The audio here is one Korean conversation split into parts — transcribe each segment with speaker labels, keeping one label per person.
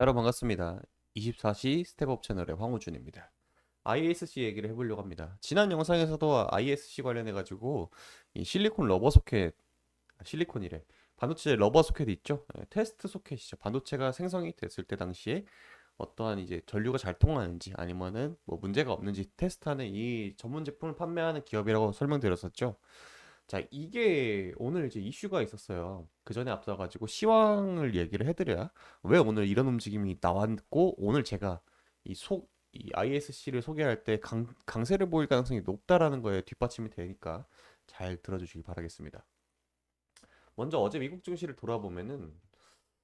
Speaker 1: 여러분 반갑습니다. 24시 스텝업 채널의 황우준입니다. ISC 얘기를 해보려고 합니다. 지난 영상에서도 ISC 관련해 가지고 이 실리콘 러버 소켓, 실리콘이래. 반도체 러버 소켓 있죠? 테스트 소켓이죠. 반도체가 생성이 됐을 때 당시에 어떠한 이제 전류가 잘 통하는지 아니면은 뭐 문제가 없는지 테스트하는 이 전문 제품을 판매하는 기업이라고 설명드렸었죠. 자, 이게 오늘 이제 이슈가 있었어요. 그 전에 앞서가지고 시황을 얘기를 해드려야 왜 오늘 이런 움직임이 나왔고 오늘 제가 이 ISC를 소개할 때 강세를 보일 가능성이 높다라는 거에 뒷받침이 되니까 잘 들어주시기 바라겠습니다. 먼저 어제 미국 증시를 돌아보면은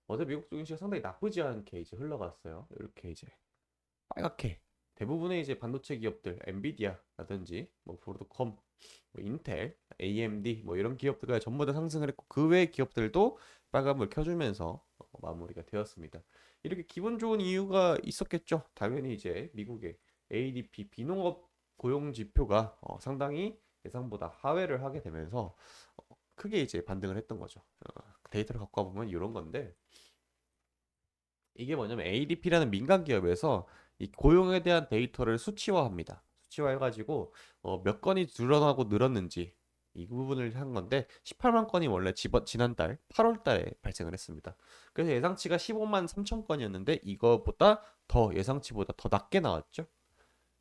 Speaker 1: 어제 미국 증시가 상당히 나쁘지 않게 이제 흘러갔어요. 이렇게 이제 빨갛게 대부분의 이제 반도체 기업들 엔비디아라든지 뭐 브로드컴, 뭐 인텔, AMD 뭐 이런 기업들과 전부 다 상승을 했고 그 외의 기업들도 빨간불 켜주면서 마무리가 되었습니다. 이렇게 기분 좋은 이유가 있었겠죠. 당연히 이제 미국의 ADP 비농업 고용 지표가 상당히 예상보다 하회를 하게 되면서 크게 이제 반등을 했던 거죠. 데이터를 갖고 와보면 이런 건데 이게 뭐냐면 ADP라는 민간 기업에서 이 고용에 대한 데이터를 수치화합니다. 수치화해가지고 몇 건이 늘어나고 늘었는지 이 부분을 한 건데 18만 건이 원래 지난달 8월 달에 발생을 했습니다. 그래서 예상치가 15만 3천 건이었는데 이거보다 더 예상치보다 더 낮게 나왔죠.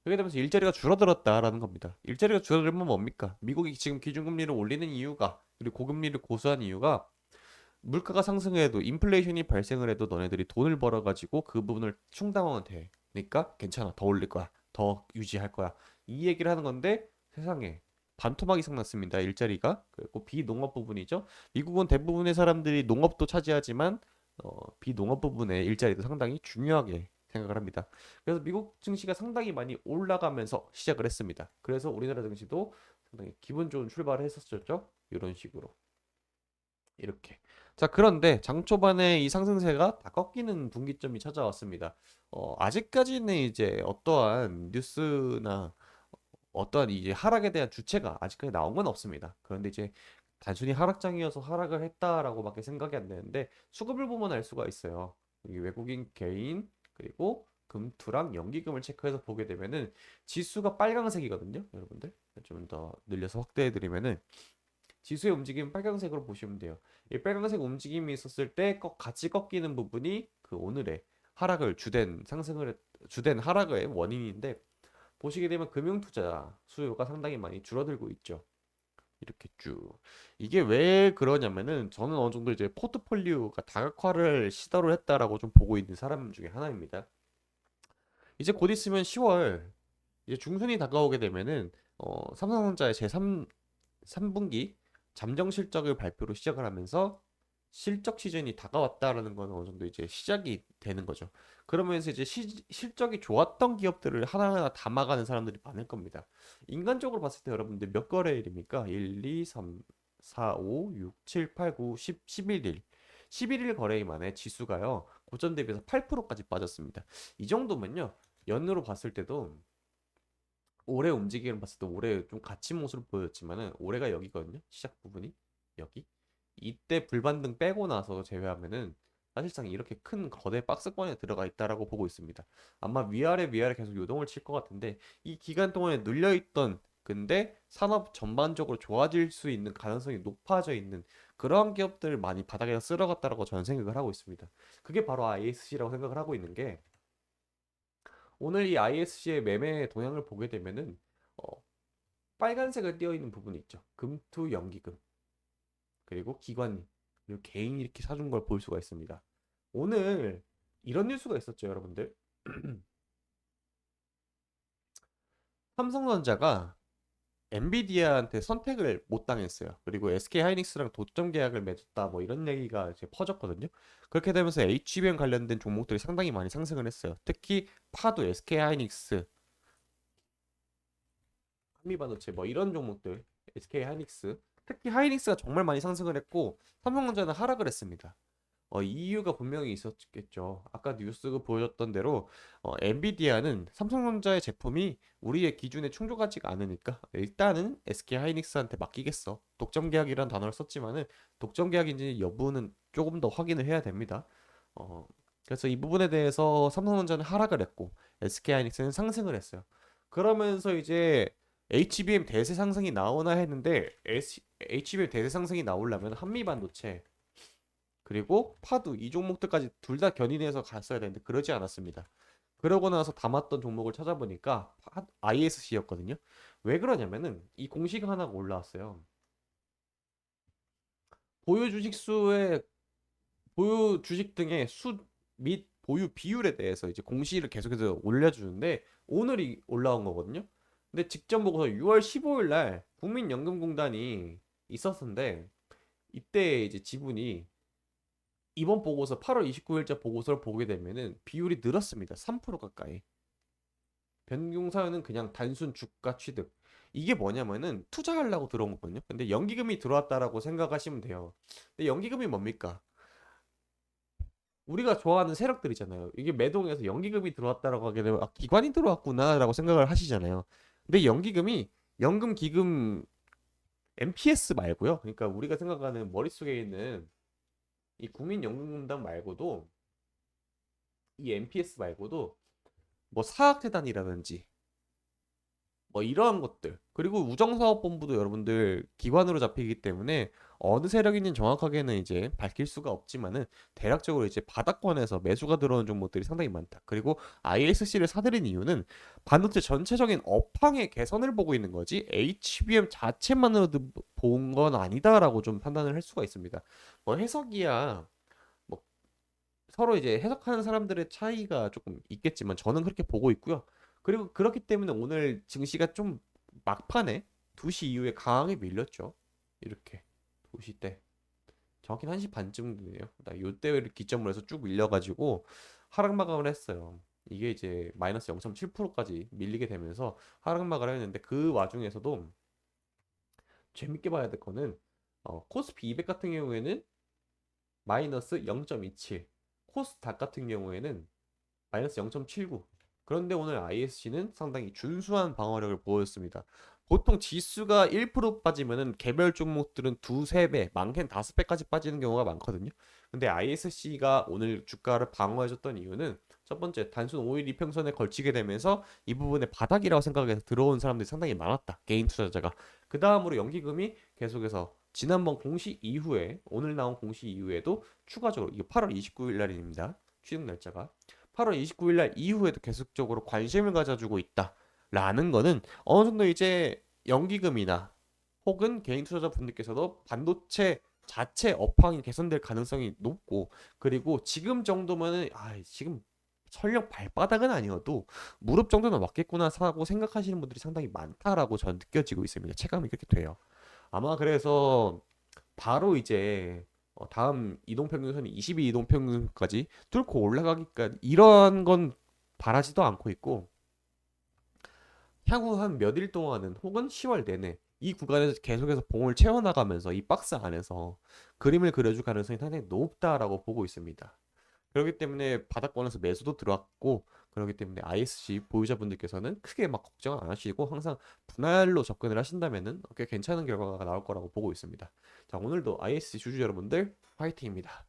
Speaker 1: 그렇게 되면서 일자리가 줄어들었다라는 겁니다. 일자리가 줄어들면 뭡니까? 미국이 지금 기준금리를 올리는 이유가 그리고 고금리를 고수한 이유가 물가가 상승해도 인플레이션이 발생을 해도 너네들이 돈을 벌어가지고 그 부분을 충당하면 돼. 그러니까 괜찮아. 더 올릴 거야. 더 유지할 거야. 이 얘기를 하는 건데 세상에 반토막 이상 났습니다. 일자리가. 그리고 비농업 부분이죠. 미국은 대부분의 사람들이 농업도 차지하지만 비농업 부분의 일자리도 상당히 중요하게 생각을 합니다. 그래서 미국 증시가 상당히 많이 올라가면서 시작을 했습니다. 그래서 우리나라 증시도 상당히 기분 좋은 출발을 했었죠. 이런 식으로. 이렇게. 자, 그런데 장 초반에 이 상승세가 다 꺾이는 분기점이 찾아왔습니다. 아직까지는 이제 어떠한 뉴스나 어떠한 이제 하락에 대한 주체가 아직까지 나온 건 없습니다. 그런데 이제 단순히 하락장이어서 하락을 했다라고밖에 생각이 안 되는데 수급을 보면 알 수가 있어요. 여기 외국인 개인 그리고 금투랑 연기금을 체크해서 보게 되면은 지수가 빨강색이거든요, 여러분들. 좀 더 늘려서 확대해 드리면은 지수의 움직임 빨간색으로 보시면 돼요. 이 빨간색 움직임이 있었을 때 같이 꺾이는 부분이 그 오늘의 하락을 주된 하락의 원인인데 보시게 되면 금융투자 수요가 상당히 많이 줄어들고 있죠. 이렇게 쭉. 이게 왜 그러냐면은 저는 어느 정도 이제 포트폴리오가 다각화를 시도를 했다라고 좀 보고 있는 사람 중에 하나입니다. 이제 곧 있으면 10월 이제 중순이 다가오게 되면은 삼성전자의 제3분기 잠정 실적을 발표로 시작을 하면서 실적 시즌이 다가왔다라는 건 어느 정도 이제 시작이 되는 거죠. 그러면서 이제 실적이 좋았던 기업들을 하나하나 담아가는 사람들이 많을 겁니다. 인간적으로 봤을 때 여러분들 몇 거래일입니까? 1, 2, 3, 4, 5, 6, 7, 8, 9, 10, 11일. 11일 거래일 만에 지수가요. 고점 대비해서 8%까지 빠졌습니다. 이 정도면요. 연으로 봤을 때도 올해 움직임을 봤을 때 올해 좀 갇힌 모습을 보였지만은 올해가 여기거든요. 시작 부분이 여기. 이때 불반등 빼고 나서 제외하면은 사실상 이렇게 큰 거대 박스권에 들어가 있다라고 보고 있습니다. 아마 위아래 계속 요동을 칠 것 같은데 이 기간 동안에 눌려 있던 근데 산업 전반적으로 좋아질 수 있는 가능성이 높아져 있는 그러한 기업들을 많이 바닥에서 쓸어갔다라고 저는 생각을 하고 있습니다. 그게 바로 ISC라고 생각을 하고 있는 게 오늘 이 ISC의 매매 동향을 보게 되면은 어, 빨간색을 띄어 있는 부분이 있죠. 금투 연기금 그리고 기관이 그리고 개인이 이렇게 사준 걸 볼 수가 있습니다. 오늘 이런 뉴스가 있었죠, 여러분들. 삼성전자가 엔비디아한테 선택을 못 당했어요. 그리고 SK 하이닉스랑 도점 계약을 맺었다 뭐 이런 얘기가 이제 퍼졌거든요. 그렇게 되면서 HBM 관련된 종목들이 상당히 많이 상승을 했어요. 특히 파도, SK 하이닉스, 한미반도체 뭐 이런 종목들 SK 하이닉스 특히 하이닉스가 정말 많이 상승을 했고 삼성전자는 하락을 했습니다. 이유가 분명히 있었겠죠. 아까 뉴스 보여줬던 대로 엔비디아는 삼성전자의 제품이 우리의 기준에 충족하지가 않으니까 일단은 SK 하이닉스한테 맡기겠어. 독점 계약이라는 단어를 썼지만은 독점 계약인지 여부는 조금 더 확인을 해야 됩니다. 어, 그래서 이 부분에 대해서 삼성전자는 하락을 했고 SK하이닉스는 상승을 했어요. 그러면서 이제 HBM 대세 상승이 나오나 했는데 HBM 대세 상승이 나오려면 한미반도체 그리고 파두 이 종목들까지 둘 다 견인해서 갔어야 되는데 그러지 않았습니다. 그러고 나서 담았던 종목을 찾아보니까 ISC였거든요. 왜 그러냐면은 이 공식 하나가 올라왔어요. 보유 주식 수의 보유 주식 등의 수 및 보유 비율에 대해서 이제 공시를 계속해서 올려주는데 오늘이 올라온 거거든요. 근데 직접 보고서 6월 15일 날 국민연금공단이 있었는데 이때 이제 지분이 이번 보고서 8월 29일자 보고서를 보게 되면은 비율이 늘었습니다. 3% 가까이. 변경사유는 그냥 단순 주가 취득. 이게 뭐냐면은 투자하려고 들어온 거거든요. 근데 연기금이 들어왔다라고 생각하시면 돼요. 근데 연기금이 뭡니까? 우리가 좋아하는 세력들이잖아요. 이게 매동해서 연기금이 들어왔다라고 하게 되면 아, 기관이 들어왔구나라고 생각을 하시잖아요. 근데 연기금이 연금 기금 MPS 말고요. 그러니까 우리가 생각하는 머릿속에 있는 이 국민연금공단 말고도 이 MPS 말고도 뭐 사학재단이라든지 뭐 이러한 것들 그리고 우정사업본부도 여러분들 기관으로 잡히기 때문에 어느 세력인지는 정확하게는 이제 밝힐 수가 없지만은 대략적으로 이제 바닥권에서 매수가 들어오는 종목들이 상당히 많다. 그리고 ISC를 사들인 이유는 반도체 전체적인 업황의 개선을 보고 있는 거지 HBM 자체만으로도 본 건 아니다라고 좀 판단을 할 수가 있습니다. 뭐 해석이야 뭐 서로 이제 해석하는 사람들의 차이가 조금 있겠지만 저는 그렇게 보고 있고요. 그리고 그렇기 때문에 오늘 증시가 좀 막판에 2시 이후에 강하게 밀렸죠. 이렇게 2시 때 정확히 1시 반쯤 되네요. 나 요때를 기점으로 해서 쭉 밀려가지고 하락 마감을 했어요. 이게 이제 마이너스 0.7%까지 밀리게 되면서 하락 마감을 했는데 그 와중에서도 재밌게 봐야 될 거는 코스피 200 같은 경우에는 마이너스 0.27, 코스닥 같은 경우에는 마이너스 0.79. 그런데 오늘 ISC는 상당히 준수한 방어력을 보였습니다. 보통 지수가 1% 빠지면은 개별 종목들은 두세 배, 많게는 다섯 배까지 빠지는 경우가 많거든요. 근데 ISC가 오늘 주가를 방어해줬던 이유는 첫 번째, 단순 5일 이평선에 걸치게 되면서 이 부분에 바닥이라고 생각해서 들어온 사람들이 상당히 많았다. 개인 투자자가. 그 다음으로 연기금이 계속해서 지난번 공시 이후에 오늘 나온 공시 이후에도 추가적으로 이게 8월 29일 날입니다. 취득 날짜가 8월 29일 날 이후에도 계속적으로 관심을 가져주고 있다라는 거는 어느 정도 이제 연기금이나 혹은 개인 투자자분들께서도 반도체 자체 업황이 개선될 가능성이 높고 그리고 지금 정도면은 지금 설령 발바닥은 아니어도 무릎 정도는 왔겠구나라고 생각하시는 분들이 상당히 많다라고 저는 느껴지고 있습니다. 체감이 그렇게 돼요. 아마 그래서 바로 이제 다음 이동평균선이 22 이동평균까지 뚫고 올라가기까 이런 건 바라지도 않고 있고 향후 한 몇 일 동안은 혹은 10월 내내 이 구간에서 계속해서 봉을 채워나가면서 이 박스 안에서 그림을 그려줄 가능성이 상당히 높다라고 보고 있습니다. 그렇기 때문에 바닥권에서 매수도 들어왔고 그렇기 때문에 ISC 보유자분들께서는 크게 막 걱정 안 하시고 항상 분할로 접근을 하신다면은 꽤 괜찮은 결과가 나올 거라고 보고 있습니다. 자, 오늘도 ISC 주주 여러분들 화이팅입니다.